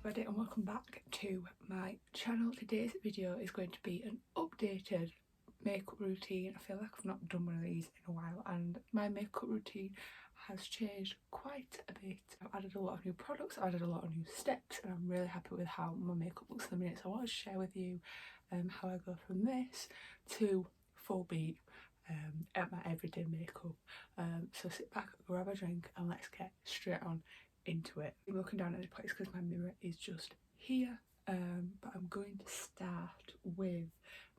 everybody and welcome back to my channel. Today's video is going to be an updated makeup routine. I feel like I've not done one of these in a while and my makeup routine has changed quite a bit. I've added a lot of new products, I've added a lot of new steps, and I'm really happy with how my makeup looks at the minute. So I want to share with you how I go from this to full beat at my everyday makeup. So sit back, grab a drink and let's get straight on into it. I'm looking down at this place because my mirror is just here, but I'm going to start with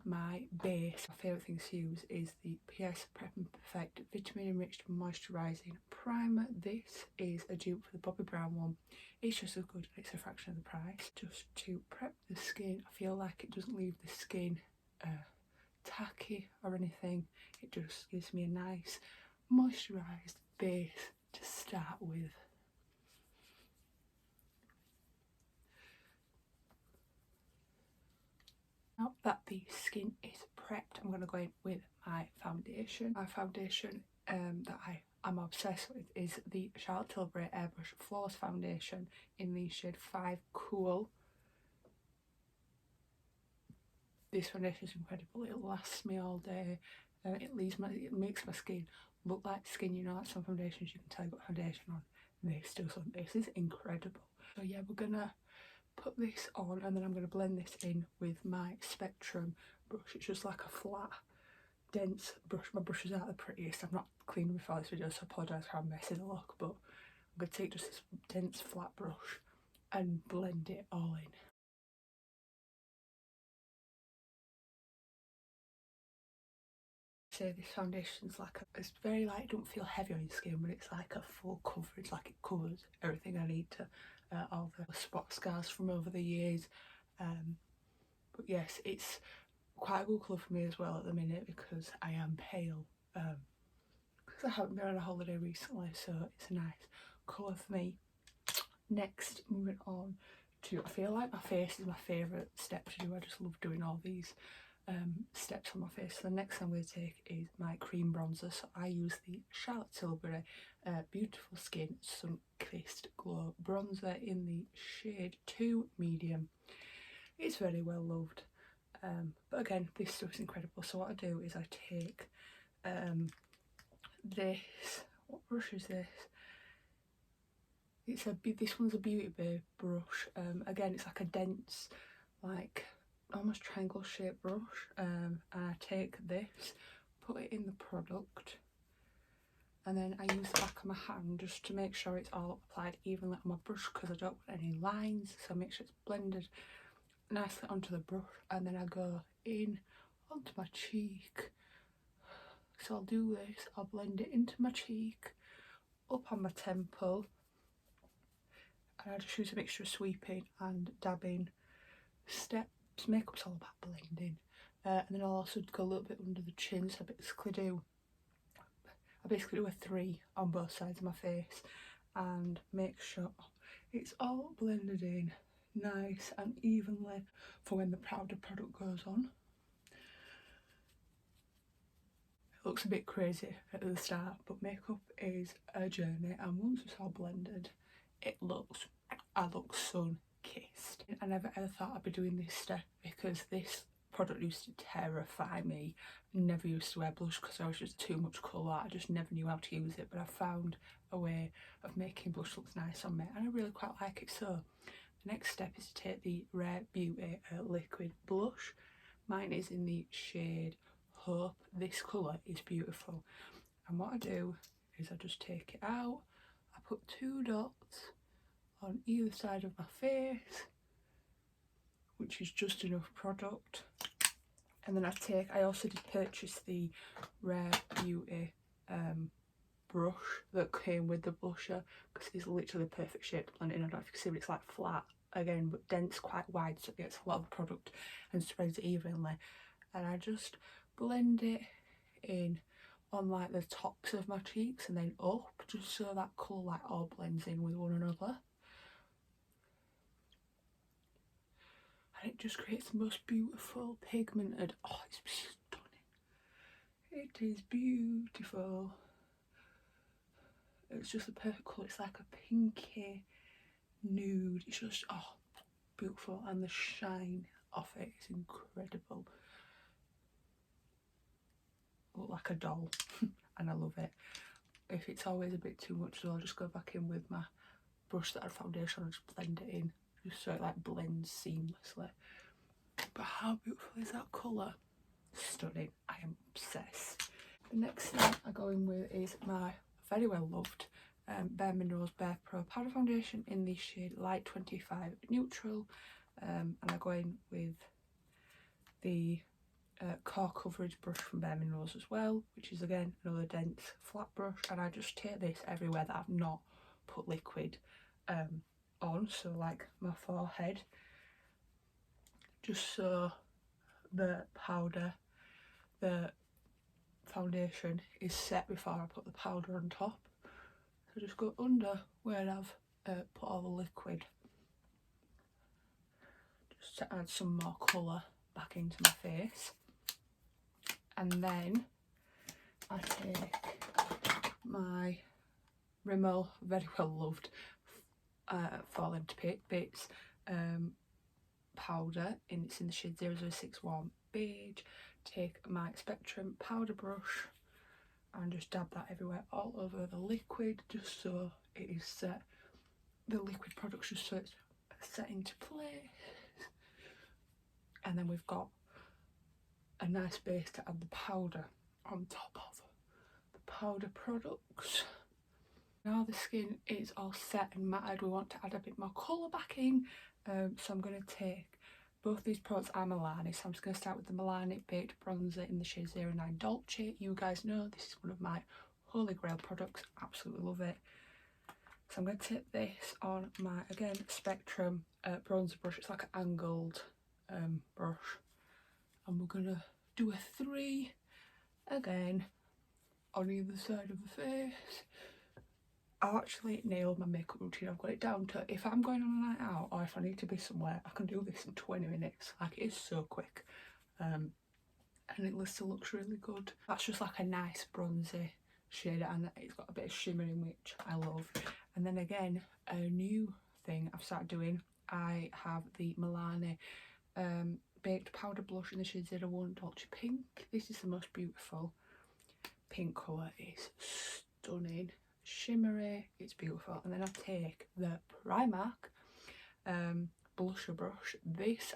my base. My favourite thing to use is the PS Prep and Perfect Vitamin Enriched Moisturising Primer. This is a dupe for the Bobbi Brown one. It's just as good, it's a fraction of the price. Just to prep the skin, I feel like it doesn't leave the skin tacky or anything. It just gives me a nice moisturised base to start with. Now that the skin is prepped, I'm going to go in with my foundation. My foundation that I am obsessed with is the Charlotte Tilbury Airbrush Flawless Foundation in the shade 5 Cool. This foundation is incredible. It lasts me all day. It makes my skin look like skin. You know, like some foundations you can tell you got foundation on. This doesn't. This is incredible. So yeah, we're gonna put this on and then I'm going to blend this in with my Spectrum brush. It's just like a flat, dense brush. My brushes aren't the prettiest. I've not cleaned before this video, so I apologise for how messy they look, but I'm going to take just this dense flat brush and blend it all in. Say this foundation's like it's very light, it don't feel heavy on your skin, but it's like a full coverage, like it covers everything I need to, all the spot scars from over the years. But yes, it's quite a good colour for me as well at the minute because I am pale, because I haven't been on a holiday recently, so it's a nice colour for me. Next, moving on to, I feel like my face is my favourite step to do. I just love doing all these steps on my face. So the next thing I'm going to take is my cream bronzer. So I use the Charlotte Tilbury Beautiful Skin Sun Kissed Glow bronzer in the shade 2 medium. It's very well loved, but again, this stuff is incredible. So what I do is I take this, what brush is this? This one's a Beauty Bay brush. Again, it's like a dense, like almost triangle shaped brush, and I take this, put it in the product, and then I use the back of my hand just to make sure it's all applied evenly on my brush because I don't want any lines, so make sure it's blended nicely onto the brush, and then I go in onto my cheek. So I'll do this, I'll blend it into my cheek, up on my temple, and I just use a mixture of sweeping and dabbing steps. Makeup's all about blending, and then I'll also go a little bit under the chin. So I basically do a 3 on both sides of my face and make sure it's all blended in nice and evenly for when the powder product goes on. It looks a bit crazy at the start, but makeup is a journey, and once it's all blended, I look sun-kissed. I never ever thought I'd be doing this step because this product used to terrify me. I never used to wear blush because I was just too much colour. I just never knew how to use it, but I found a way of making blush look nice on me and I really quite like it. So the next step is to take the Rare Beauty liquid blush. Mine is in the shade Hope. This colour is beautiful, and what I do is I just take it out, I put 2 dots on either side of my face, which is just enough product, and then I also did purchase the Rare Beauty brush that came with the blusher because it's literally the perfect shape to blend in. I don't know if you can see, but it's like flat again but dense, quite wide, so it gets a lot of the product and spreads it evenly, and I just blend it in on like the tops of my cheeks and then up, just so that colour like all blends in with one another, and it just creates the most beautiful pigmented, oh it's stunning, it is beautiful. It's just the perfect colour. It's like a pinky nude. It's just, oh, beautiful, and the shine off it is incredible. Look like a doll and I love it. If it's always a bit too much, so I'll just go back in with my brush that had foundation and just blend it in, just so it like blends seamlessly. But how beautiful is that colour? Stunning. I am obsessed. The next thing I go in with is my very well loved Bare Minerals Bare Pro Powder Foundation in the shade Light 25 Neutral, and I go in with the core coverage brush from Bare Minerals as well, which is again another dense flat brush, and I just take this everywhere that I've not put liquid on, so like my forehead, just so the powder, the foundation is set before I put the powder on top. So just go under where I've put all the liquid, just to add some more colour back into my face. And then I take my Rimmel very well loved Fall Into Bits powder, and it's in the shade 0061 Beige. Take my Spectrum powder brush and just dab that everywhere, all over the liquid, just so it is set, the liquid product's just so it's set into place. And then we've got a nice base to add the powder on top of the powder products. Now the skin is all set and matted, we want to add a bit more colour back in, so I'm going to take both these products are Milani, so I'm just going to start with the Milani Baked Bronzer in the shade 09 Dolce. You guys know this is one of my holy grail products, absolutely love it. So I'm going to take this on my, again, Spectrum bronzer brush. It's like an angled brush, and we're going to do a 3 again on either side of the face. I've actually nailed my makeup routine. I've got it down to, if I'm going on a night out or if I need to be somewhere, I can do this in 20 minutes. Like, it is so quick, and it still looks really good. That's just like a nice bronzy shade, and it's got a bit of shimmer in, which I love. And then again, a new thing I've started doing, I have the Milani Baked Powder Blush in the shade 01 Dolce Pink. This is the most beautiful pink colour. It's stunning, shimmery, it's beautiful. And then I take the Primark blusher brush. This,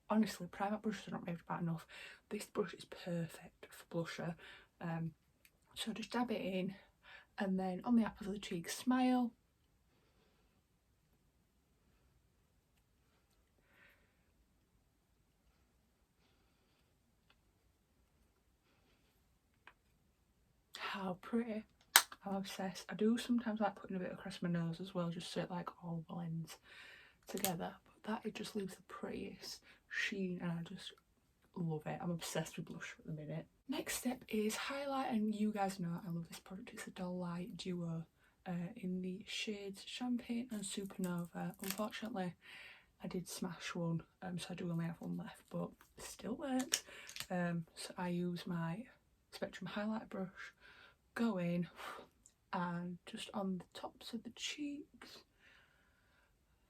honestly, Primark brushes are not raved about enough. This brush is perfect for blusher. So just dab it in, and then on the apples of the cheek, smile. How pretty. I'm obsessed. I do sometimes like putting a bit across my nose as well, just so it like all blends together, but that, it just leaves the prettiest sheen, and I just love it. I'm obsessed with blush at the minute. Next step is highlight, and you guys know I love this product. It's a Doll Light Duo in the shades Champagne and Supernova. Unfortunately, I did smash one, so I do only have one left, but it still works. So I use my Spectrum highlight brush, go in, and just on the tops of the cheeks,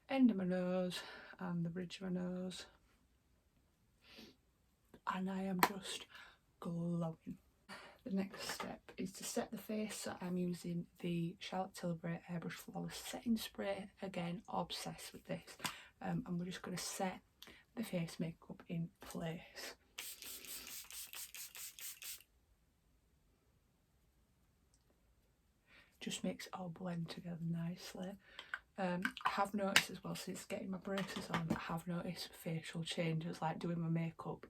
end of my nose and the bridge of my nose, and I am just glowing. The next step is to set the face, so I'm using the Charlotte Tilbury Airbrush Flawless Setting Spray. Again, obsessed with this, and we're just going to set the face makeup in place. Just makes it all blend together nicely. I have noticed as well, since getting my braces on, I have noticed facial changes, like doing my makeup,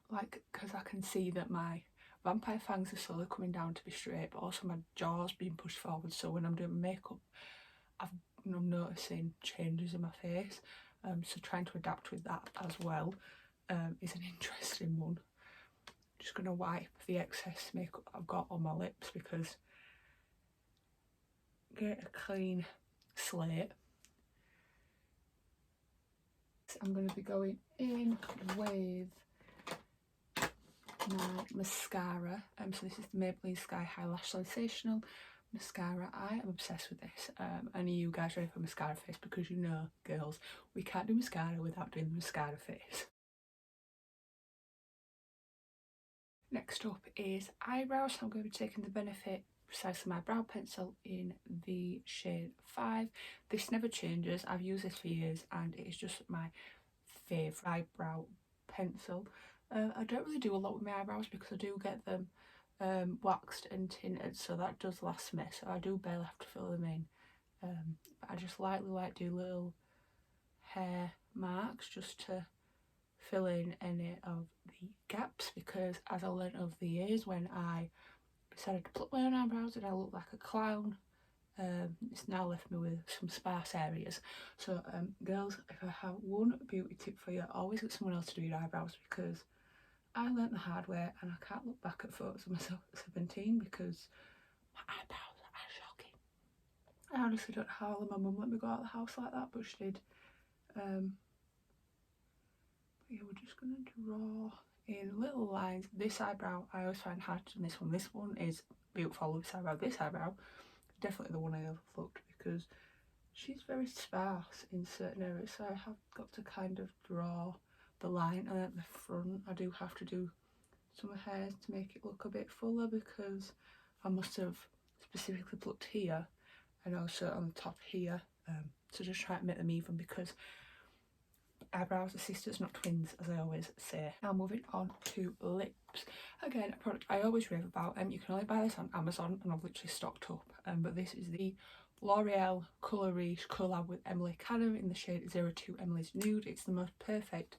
like, because I can see that my vampire fangs are slowly coming down to be straight, but also my jaw's being pushed forward, so when I'm doing my makeup, I'm noticing changes in my face, so trying to adapt with that as well is an interesting one. Just going to wipe the excess makeup I've got on my lips, because get a clean slate. I'm going to be going in with my mascara, so this is the Maybelline Sky High Lash Sensational mascara. I am obsessed with this. And are you guys ready for mascara face? Because you know, girls, we can't do mascara without doing the mascara face. Next up is eyebrows. I'm going to be taking the Benefit Precisely My Brow Pencil in the shade 5. This never changes. I've used this for years and it is just my favourite eyebrow pencil. I don't really do a lot with my eyebrows because I do get them waxed and tinted, so that does last me, so I do barely have to fill them in. But I just lightly do little hair marks just to fill in any of the gaps, because as I learnt over the years, when I decided to pluck my own eyebrows and I look like a clown, it's now left me with some sparse areas. So girls, if I have one beauty tip for you, always get someone else to do your eyebrows, because I learnt the hard way and I can't look back at photos of myself at 17 because my eyebrows are shocking. I honestly don't know how my mum let me go out of the house like that, but she did. Yeah, we're just going to draw in little lines. This eyebrow I always find hard to do. This one is beautiful. I love this eyebrow definitely the one I overlooked because she's very sparse in certain areas, so I have got to kind of draw the line. And at the front I do have to do some hairs to make it look a bit fuller, because I must have specifically plucked here and also on the top here, to just try to make them even, because eyebrows are sisters, not twins, as I always say. Now moving on to lips. Again, a product I always rave about, and you can only buy this on Amazon, and I've literally stocked up. But this is the L'Oreal Colour Riche collab with Emily Cannon in the shade 02 Emily's Nude. It's the most perfect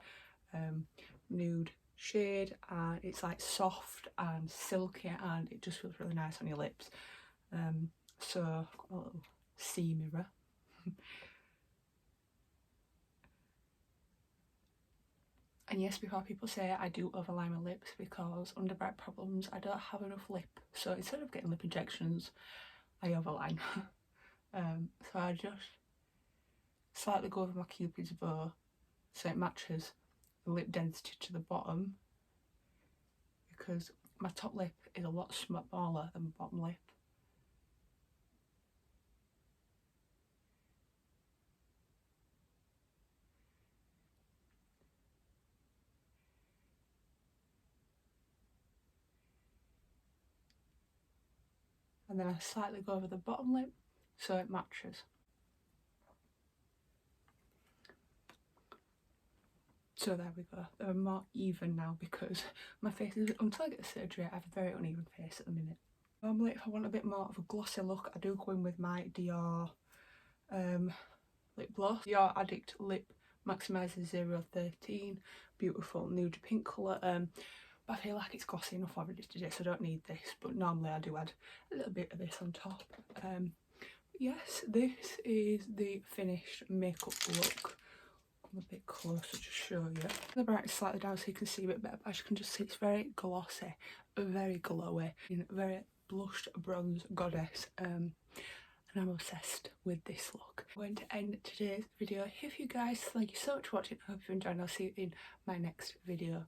nude shade, and it's like soft and silky, and it just feels really nice on your lips. So I've got a little C mirror. And yes, before people say I do overline my lips, because under bright problems I don't have enough lip, so instead of getting lip injections I overline. So I just slightly go over my cupid's bow so it matches the lip density to the bottom, because my top lip is a lot smaller than my bottom lip. And then I slightly go over the bottom lip so it matches. So there we go, they're more even now, because my face is, until I get the surgery, I have a very uneven face at the minute. Normally if I want a bit more of a glossy look, I do go in with my Dior lip gloss. Dior Addict Lip Maximizer 013, beautiful nude pink colour. But I feel like it's glossy enough already today, so I don't need this, but normally I do add a little bit of this on top. Yes, this is the finished makeup look. Come a bit closer to show you. The brightness slightly down so you can see a bit better, but as you can just see, it's very glossy, very glowy, very blushed bronze goddess. And I'm obsessed with this look. I'm going to end today's video. If you guys, thank you so much for watching. I hope you enjoyed, and I'll see you in my next video.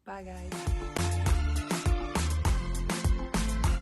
Bye guys.